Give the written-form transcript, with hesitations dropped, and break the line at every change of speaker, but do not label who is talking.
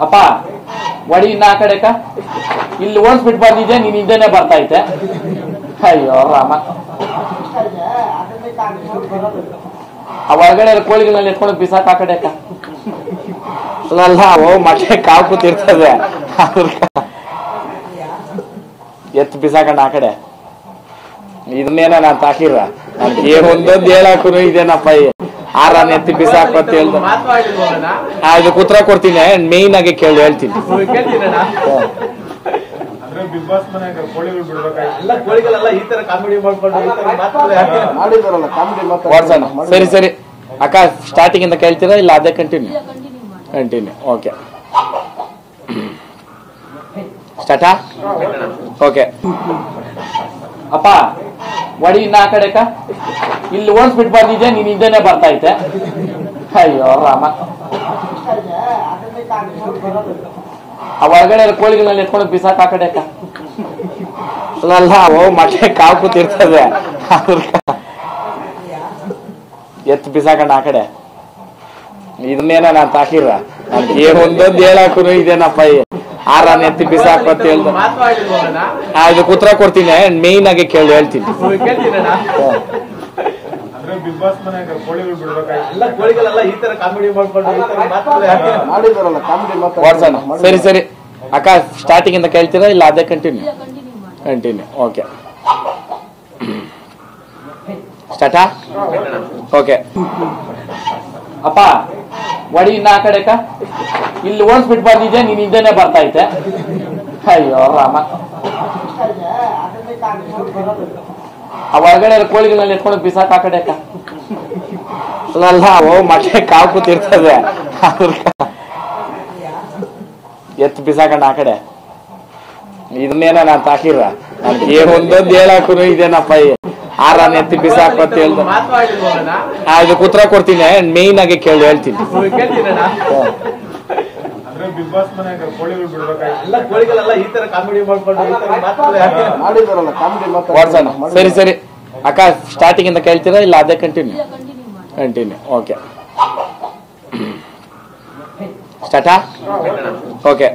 ಅಪ್ಪ ವಡಿ ಇನ್ನ ಆ ಕಡೆ ಇಲ್ಲಿ ಓಡಿಸ್ಬಿಟ್ಟು ಬಂದಿದ್ದೆ, ನೀನ್ ಹಿಂದೆನೆ ಬರ್ತಾ ಇದ್ದೆ. ಅಯ್ಯೋ ರಾಮ, ಆ ಒಳಗಡೆ ಕೋಳಿಗಳನ್ನ ಎತ್ಕೊಂಡು ಬಿಸಾಕ್ ಆ ಕಡೆ ಅಲ್ಲ, ಅವು ಮಟ್ಟೆ ಕಾವು ಕೂತಿರ್ತದೆ, ಎತ್ತು ಬಿಸಾಕಂಡ ಆ ಕಡೆ. ಇದನ್ನೇನ ನಾನ್ ತಾಕಿರ ನನ್ಗೆ ಒಂದೊಂದು ಹೇಳಾಕು ಇದೇನಪ್ಪ, ಆರಾನ್ ಎತ್ತಿ ಬಿಸಾಕು ಅಂತ ಹೇಳ್ದ. ಇದಕ್ಕೆ ಉತ್ತರ ಕೊಡ್ತೀನಿ, ಮೇಯ್ನ್ ಆಗಿ ಹೇಳ್ತೀನಿ. ಸರಿ ಸರಿ ಅಕ್ಕ, ಸ್ಟಾರ್ಟಿಂಗ್ ಇಂದ ಕೇಳ್ತೀರಾ ಇಲ್ಲ ಅದೇ ಕಂಟಿನ್ಯೂ? ಕಂಟಿನ್ಯೂ. ಓಕೆ, ಸ್ಟಾರ್ಟಾ? ಓಕೆ. ಅಪ್ಪ ವಡಿ ಇನ್ನ ಆ ಕಡೆ ಇಲ್ಲಿ ಓಡಿಸ್ಬಿಟ್ಟು ಬಂದಿದ್ದೆ, ನೀನ್ ಹಿಂದೆನೆ ಬರ್ತಾ ಇದ್ದೆ. ಅಯ್ಯೋ ರಾಮ, ಆ ಒಳಗಡೆ ಕೋಳಿಗಳನ್ನ ಎತ್ಕೊಂಡು ಬಿಸಾಕ್ ಆ ಕಡೆ ಅಲ್ಲ, ಅವು ಮಟ್ಟೆ ಕಾವು ಕೂತಿರ್ತದೆ, ಎತ್ತು ಬಿಸಾಕಂಡ ಆ ಕಡೆ. ಇದನ್ನೇನ ನಾನ್ ತಾಕಿರ ನನ್ಗೆ ಒಂದೊಂದು ಹೇಳಾಕು ಇದೇನಪ್ಪ, ಆರಾನ್ ಎತ್ತಿ ಬಿಸಾಕು ಅಂತ ಹೇಳ್ದ. ಇದಕ್ಕೆ ಉತ್ತರ ಕೊಡ್ತೀನಿ, ಮೇಯ್ನ್ ಆಗಿ ಹೇಳ್ತೀನಿ. ಸರಿ ಸರಿ ಅಕ್ಕ, ಸ್ಟಾರ್ಟಿಂಗ್ ಇಂದ ಕೇಳ್ತೀರಾ ಇಲ್ಲ ಅದೇ ಕಂಟಿನ್ಯೂ? ಕಂಟಿನ್ಯೂ. ಓಕೆ, ಸ್ಟಾರ್ಟಾ? ಓಕೆ. ಅಪ್ಪ ವಡಿ ಇನ್ನ ಆ ಕಡೆ ಇಲ್ಲಿ ಓಡಿಸ್ಬಿಟ್ಟು ಬಂದಿದ್ದೆ, ನೀನ್ ಹಿಂದೆನೆ ಬರ್ತಾ ಇದ್ದೆ. ಅಯ್ಯೋ ರಾಮ, ಆ ಒಳಗಡೆ ಕೋಳಿಗಳನ್ನ ಎತ್ಕೊಂಡು ಬಿಸಾಕ್ ಆ ಕಡೆ ಅಲ್ಲ, ಅವು ಮಟ್ಟೆ ಕಾವು ಕೂತಿರ್ತದೆ, ಎತ್ತು ಬಿಸಾಕಂಡ ಆ ಕಡೆ. ಇದನ್ನೇನ ನಾನ್ ತಾಕಿರ ನನ್ಗೆ ಒಂದೊಂದು ಹೇಳಾಕು ಇದೇನಪ್ಪ, ಆರಾನ್ ಎತ್ತಿ ಬಿಸಾಕು ಅಂತ ಹೇಳ್ದ. ಇದಕ್ಕೆ ಉತ್ತರ ಕೊಡ್ತೀನಿ, ಮೇಯ್ನ್ ಆಗಿ ಹೇಳ್ತೀನಿ. ಸರಿ ಸರಿ ಅಕ್ಕ, ಸ್ಟಾರ್ಟಿಂಗ್ ಇಂದ ಕೇಳ್ತೀರಾ ಇಲ್ಲ ಅದೇ ಕಂಟಿನ್ಯೂ? ಕಂಟಿನ್ಯೂ. ಓಕೆ, ಸ್ಟಾರ್ಟಾ? ಓಕೆ.